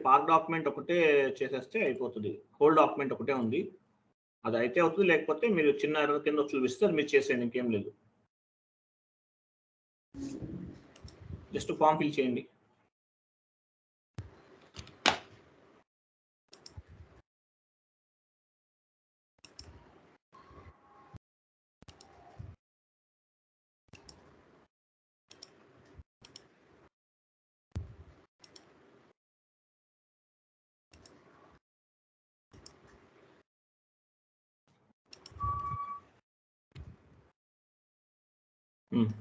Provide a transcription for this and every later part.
Park document ఒకటే చేసేస్తే అయిపోతుంది. హోల్ డాక్యుమెంట్ ఒకటే ఉంది, అది అయితే అవుతుంది. లేకపోతే మీరు చిన్న ఎర్రర్ కింద చూపిస్తే మీరు చేసేయండి, ఇంకేం లేదు. జస్ట్ ఫామ్ ఫిల్ చేయండి.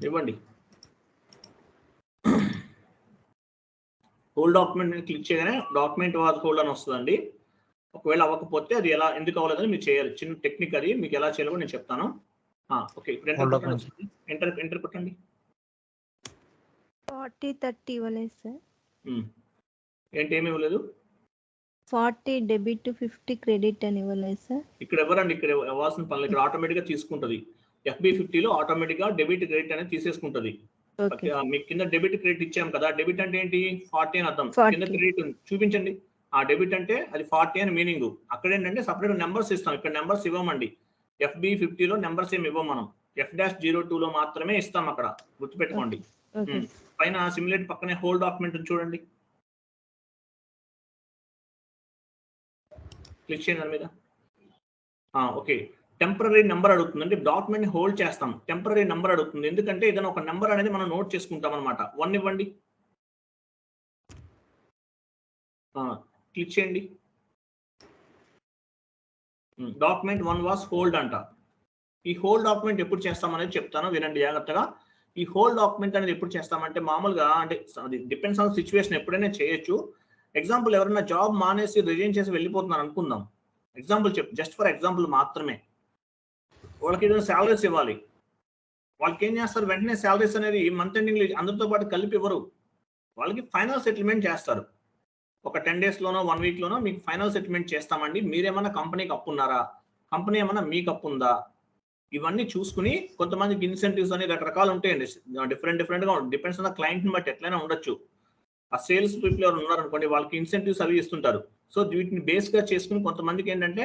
ఇవ్వండి. హోల్ డాక్యుమెంట్ క్లిక్ చేయగానే డాక్యుమెంట్ వాజ్ హోల్డ్ అని వస్తుందండి. ఒకవేళ అవ్వకపోతే అది ఎలా ఎందుకు అవ్వలేదని మీరు చేయాలి. చిన్న టెక్నిక్ అది, మీకు ఎలా చేయాలో నేను చెప్తాను. ఓకే, ఇప్పుడు ఎంటర్ కొట్టండి. 40-30 ఇవ్వలేదు సార్. ఏంటి ఏమి ఇవ్వలేదు? 40 డెబిట్ 50 క్రెడిట్ అని ఇవ్వలేదు సార్. ఇక్కడ ఎవరండి, ఇక్కడ ఇవ్వాల్సిన పనులు ఇక్కడ ఆటోమేటిక్గా తీసుకుంటుంది. FB50లో ఆటోమేటిక్గా డెబిట్ క్రెడిట్ అనేది తీసేసుకుంటుంది. మీకు కింద డెబిట్ క్రెడిట్ ఇచ్చాం కదా, డెబిట్ అంటే ఏంటి? 40 అని అర్థం. కింద క్రెడిట్ చూపించండి. ఆ డెబిట్ అంటే అది 40 అని మీనింగ్. అక్కడ ఏంటంటే సపరేట్ నెంబర్స్ ఇస్తాం, ఇక్కడ నెంబర్స్ ఇవ్వమండి. FB50లో నెంబర్స్ ఏమి ఇవ్వం మనం, F-02లో మాత్రమే ఇస్తాం. అక్కడ గుర్తుపెట్టుకోండి. పైన సిమ్యులేట్ పక్కనే హోల్ డాక్యుమెంట్ చూడండి, క్లిక్ చేయండి దాని మీద. ఓకే, టెంపరరీ నెంబర్ అడుగుతుంది, అంటే డాక్యుమెంట్ హోల్డ్ చేస్తాం. టెంపరరీ నెంబర్ అడుగుతుంది, ఎందుకంటే ఏదైనా ఒక నెంబర్ అనేది మనం నోట్ చేసుకుంటాం అనమాట. 1 ఇవ్వండి, క్లిక్ చేయండి. డాక్యుమెంట్ 1 వాస్ హోల్డ్ అంట. ఈ హోల్ డాక్యుమెంట్ ఎప్పుడు చేస్తాం అనేది చెప్తాను, వినండి జాగ్రత్తగా. ఈ హోల్ డాక్యుమెంట్ అనేది ఎప్పుడు చేస్తామంటే మామూలుగా, అంటే అది డిపెండ్స్ ఆన్ సిచ్యువేషన్, ఎప్పుడైనా చేయొచ్చు. ఎగ్జాంపుల్ ఎవరైనా జాబ్ మానేసి రిజైన్ చేసి వెళ్ళిపోతున్నారు అనుకుందాం, ఎగ్జాంపుల్ జస్ట్ ఫర్ ఎగ్జాంపుల్ మాత్రమే. వాళ్ళకి ఏదైనా శాలరీస్ ఇవ్వాలి, వాళ్ళకి ఏం చేస్తారు, వెంటనే శాలరీస్ అనేది మంత్ ఎండింగ్ అందరితో పాటు కలిపి ఇవ్వరు, వాళ్ళకి ఫైనల్ సెటిల్మెంట్ చేస్తారు. ఒక 10 డేస్లోనో 1 వీక్లోనో మీకు ఫైనల్ సెటిల్మెంట్ చేస్తామండి. మీరేమన్నా కంపెనీకి అప్పు ఉన్నారా, కంపెనీ ఏమన్నా మీకు అప్పు ఉందా, ఇవన్నీ చూసుకుని కొంతమందికి ఇన్సెంటివ్స్ అని రకరకాలు ఉంటాయండి. డిఫరెంట్గా డిపెండ్స్ ఆన్ ద క్లయింట్ని బట్టి ఎట్లయినా ఉండొచ్చు. ఆ సేల్స్ పీపుల్ ఎవరు ఉన్నారనుకోండి, వాళ్ళకి ఇన్సెంటివ్స్ అవి ఇస్తుంటారు. సో వీటిని బేస్గా చేసుకుని కొంతమందికి ఏంటంటే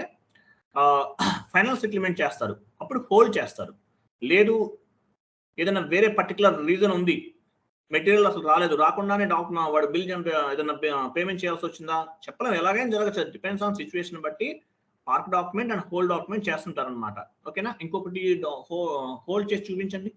ఫైనల్ సెటిల్మెంట్ చేస్తారు, అప్పుడు హోల్డ్ చేస్తారు. లేదు ఏదైనా వేరే పర్టికులర్ రీజన్ ఉంది, మెటీరియల్ అసలు రాలేదు, రాకుండానే వాడు బిల్ ఏదైనా పేమెంట్ చేయాల్సి వచ్చిందా, చెప్పలేము, ఎలాగైనా జరగచ్చు. డిపెండ్స్ ఆన్ సిచ్యువేషన్ బట్టి park document and hold document చేస్తుంటారు అనమాట. ఓకేనా, ఇంకొకటి హోల్డ్ చేసి చూపించండి.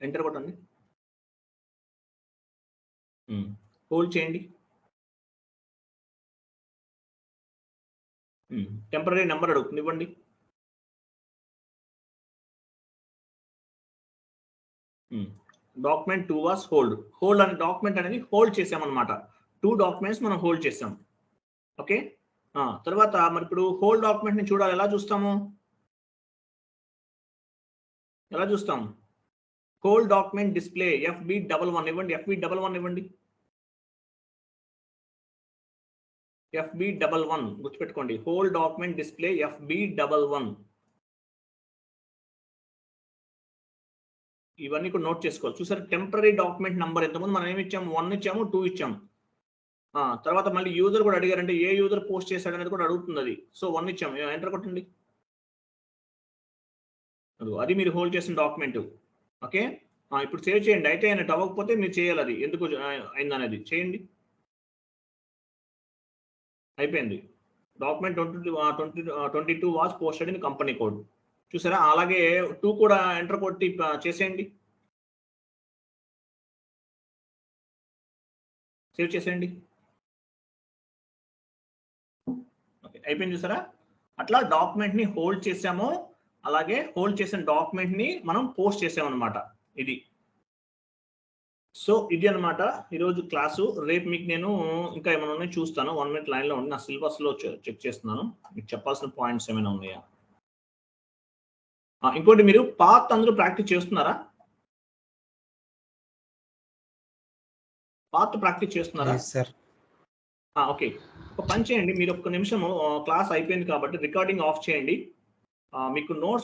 ఎంటర్ కొట్టండి, హోల్డ్ చేయండి. టెంపరరీ నెంబర్ అడుగుతుంది, ఇవ్వండి. డాక్యుమెంట్ 2 వాస్ హోల్డ్ అనే డాక్యుమెంట్ అనేది హోల్డ్ చేసామన్నమాట. 2 డాక్యుమెంట్స్ మనం హోల్డ్ చేసాం. ఓకే, తర్వాత మరి ఇప్పుడు హోల్డ్ డాక్యుమెంట్ ని చూడాలి, ఎలా చూస్తాము? హోల్డ్ డాక్యుమెంట్ డిస్ప్లే FB11 ఇవ్వండి, FB11 ఇవ్వండి. FB11 గుర్తుపెట్టుకోండి, హోల్డ్ డాక్యుమెంట్ డిస్ప్లే FB11. ఇవన్నీ కూడా నోట్ చేసుకోవాలి. చూసారు, టెంపరరీ డాక్యుమెంట్ నెంబర్ ఎంతమంది మనం ఏమి ఇచ్చాము, 1 ఇచ్చాము, 2 ఇచ్చాము. తర్వాత మళ్ళీ యూజర్ కూడా అడిగారంటే ఏ యూజర్ పోస్ట్ చేశాడు అనేది కూడా అడుగుతుంది అది. సో 1 ఇచ్చాము, ఎంటర్ కొట్టండి. అది మీరు హోల్డ్ చేసిన డాక్యుమెంట్. ఓకే, ఇప్పుడు సేవ్ చేయండి. అయితే అయినట్టు అవ్వకపోతే మీరు చేయాలి, అది ఎందుకు అయిందనేది చేయండి. అయిపోయింది, document 22 was posted in company code. చూసారా, అలాగే 2 కూడా ఎంటర్ కొట్టి చేసేయండి, సేవ్ చేసేయండి. ఓకే, అయిపోయింది. చూసారా, అట్లా డాక్యుమెంట్ ని హోల్డ్ చేసాము అలాగే హోల్డ్ చేసిన డాక్యుమెంట్ ని మనం పోస్ట్ చేసామన్నమాట. ఇది సో ఇది అనమాట ఈరోజు క్లాసు. రేపు మీకు నేను ఇంకా ఏమైనా ఉన్నాయి చూస్తాను. 1 minute లైన్ లో ఉండి నా సిలబస్ లో చెక్ చేస్తున్నాను మీకు చెప్పాల్సిన పాయింట్స్ ఏమైనా ఉన్నాయా. ఇంకోటి మీరు పాత్ అందరూ ప్రాక్టీస్ చేస్తున్నారా? పాత్ ప్రాక్టీస్ చేస్తున్నారా? ఓకే, ఒక పని చేయండి, మీరు ఒక్క నిమిషం క్లాస్ అయిపోయింది కాబట్టి రికార్డింగ్ ఆఫ్ చేయండి. మీకు నోట్స్